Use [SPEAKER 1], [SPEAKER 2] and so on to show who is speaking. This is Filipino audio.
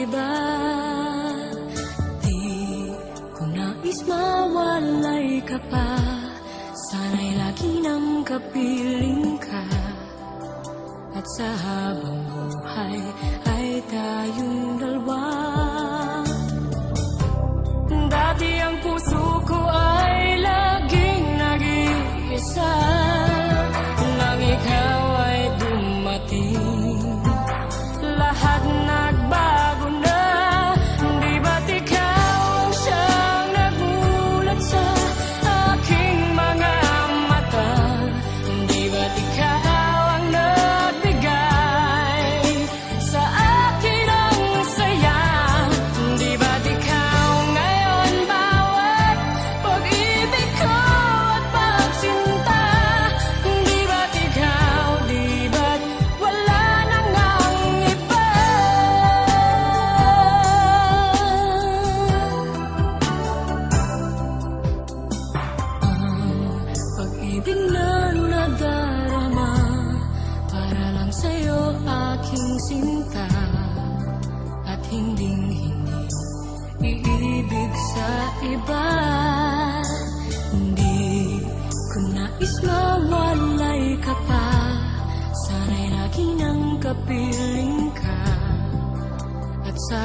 [SPEAKER 1] iba. Di ko nais mawalay ka pa, sana'y lagi nang kapiling ka. At sa habang buhay ay tayong dalawa. Dati ang puso ko ay laging nag-iisa, nang ikaw ay dumating, lahat nagbago na. Di ba't ikaw ang siyang nagulat sa aking mga mata? Di ba't ikaw ang nagbigay sa akin ang saya? Di ba't ikaw ngayon bawat pag-ibig ko at pagsinta? Di ba't ikaw, di ba't wala nang ang iba? Ang pag-ibig na nadarama para lang sa'yo aking sinta, at hinding-hindi iibig sa iba. Hindi ko nais mawalay ka pa, sana'y lagi nang kapiling ka. At sa